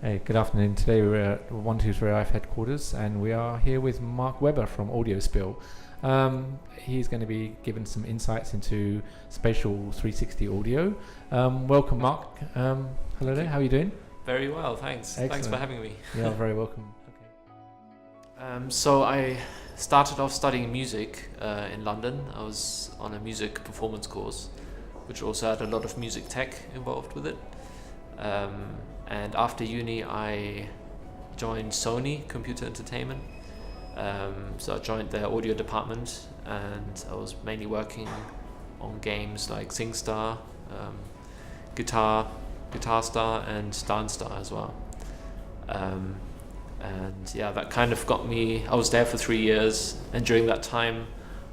Hey, good afternoon. Today we're at 123 IF headquarters and we are here with Marc Weber from Audio Spill. He's going to be giving some insights into spatial 360 audio. Welcome, Marc. Hello there, how are you doing? Very well, thanks. Excellent. Thanks for having me. Yeah, very welcome. So I started off studying music in London. I was on a music performance course, which also had a lot of music tech involved with it. And after uni, I joined Sony Computer Entertainment. So I joined their audio department, and I was mainly working on games like SingStar, Guitar Star, and Dance Star as well. And yeah, that kind of got me. I was there for 3 years, and during that time,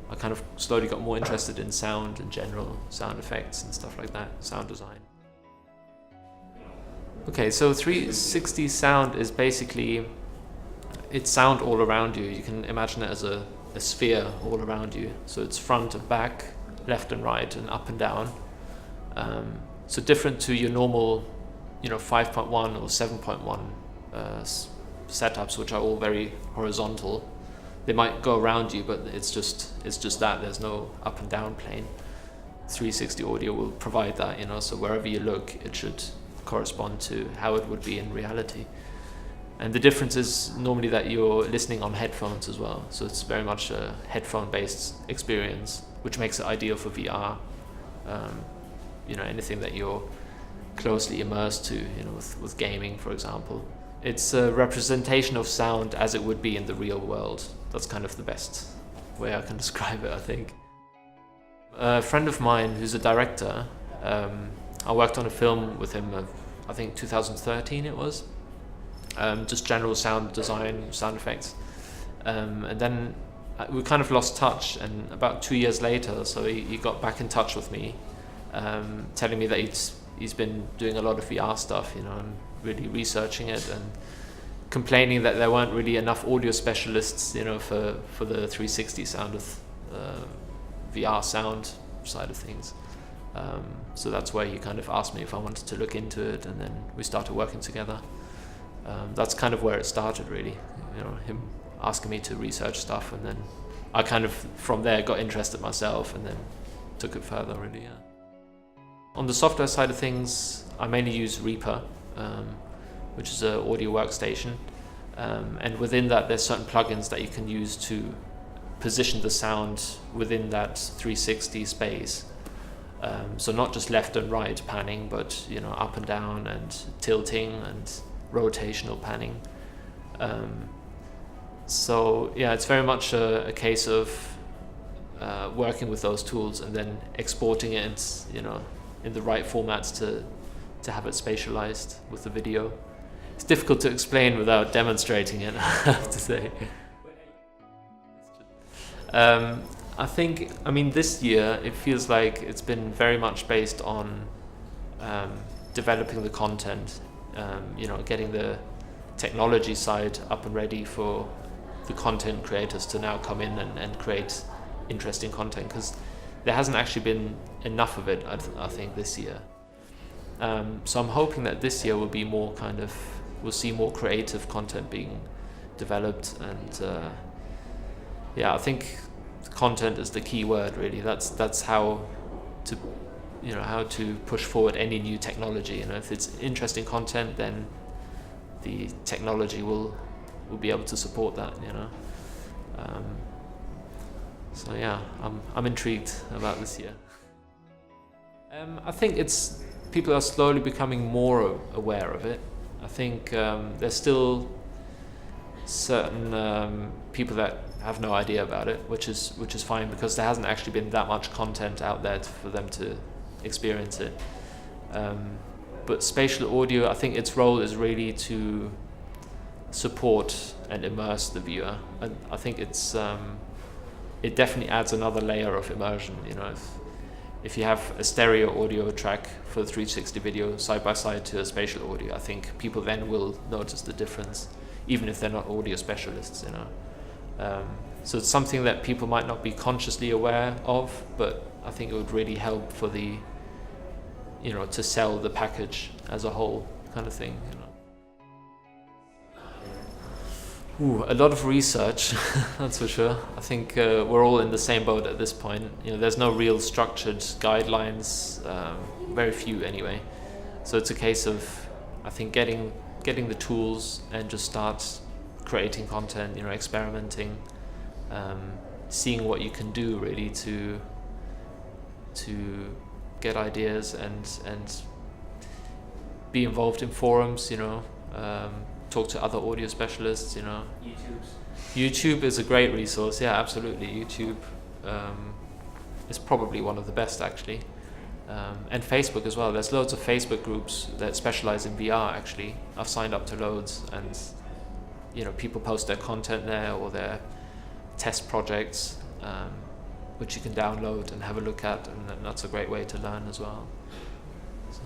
I kind of slowly got more interested in sound in general, sound effects and stuff like that, sound design. Okay, so 360 sound is basically, it's sound all around you. You can imagine it as a sphere all around you. So it's front and back, left and right, and up and down. So different to your normal, 5.1 or 7.1 setups, which are all very horizontal. They might go around you, but it's just that. There's no up and down plane. 360 audio will provide that, so wherever you look, it should correspond to how it would be in reality. And the difference is normally that you're listening on headphones as well, so it's very much a headphone-based experience, which makes it ideal for VR. Anything that you're closely immersed to, with gaming, for example. It's a representation of sound as it would be in the real world. That's kind of the best way I can describe it, I think. A friend of mine who's a director, I worked on a film with him, I think 2013 it was, just general sound design, sound effects. And then we kind of lost touch, and about 2 years later, so he got back in touch with me, telling me that he's been doing a lot of VR stuff, and really researching it, and complaining that there weren't really enough audio specialists, for the 360 sound of VR sound side of things. So that's where he kind of asked me if I wanted to look into it, and then we started working together. That's kind of where it started, really. Him asking me to research stuff, and then I kind of from there got interested myself, and then took it further, really. Yeah. On the software side of things, I mainly use Reaper, which is an audio workstation, and within that there's certain plugins that you can use to position the sound within that 360 space. So not just left and right panning, but up and down and tilting and rotational panning. So yeah, it's very much a case of working with those tools and then exporting it, in the right formats to have it spatialized with the video. It's difficult to explain without demonstrating it, I have to say. This year it feels like it's been very much based on developing the content, getting the technology side up and ready for the content creators to now come in and create interesting content, because there hasn't actually been enough of it, I think, this year. So I'm hoping that this year will be more we'll see more creative content being developed, and I think content is the key word, really. That's how to push forward any new technology. If it's interesting content, then the technology will be able to support that. So yeah, I'm intrigued about this year. I think people are slowly becoming more aware of it. I think there's still certain people that have no idea about it, which is fine, because there hasn't actually been that much content out there for them to experience it. But spatial audio, I think its role is really to support and immerse the viewer, and I think it definitely adds another layer of immersion. If you have a stereo audio track for the 360 video side by side to a spatial audio, I think people then will notice the difference, even if they're not audio specialists. So it's something that people might not be consciously aware of, but I think it would really help for to sell the package as a whole, kind of thing. A lot of research, that's for sure. I think we're all in the same boat at this point. There's no real structured guidelines, very few anyway. So it's a case of, I think, getting the tools and just start creating content. Experimenting, seeing what you can do really to get ideas and be involved in forums. Talk to other audio specialists. YouTube is a great resource. Yeah, absolutely. YouTube is probably one of the best actually. And Facebook as well. There's loads of Facebook groups that specialize in VR actually. I've signed up to loads, and people post their content there or their test projects, which you can download and have a look at, and that's a great way to learn as well. So,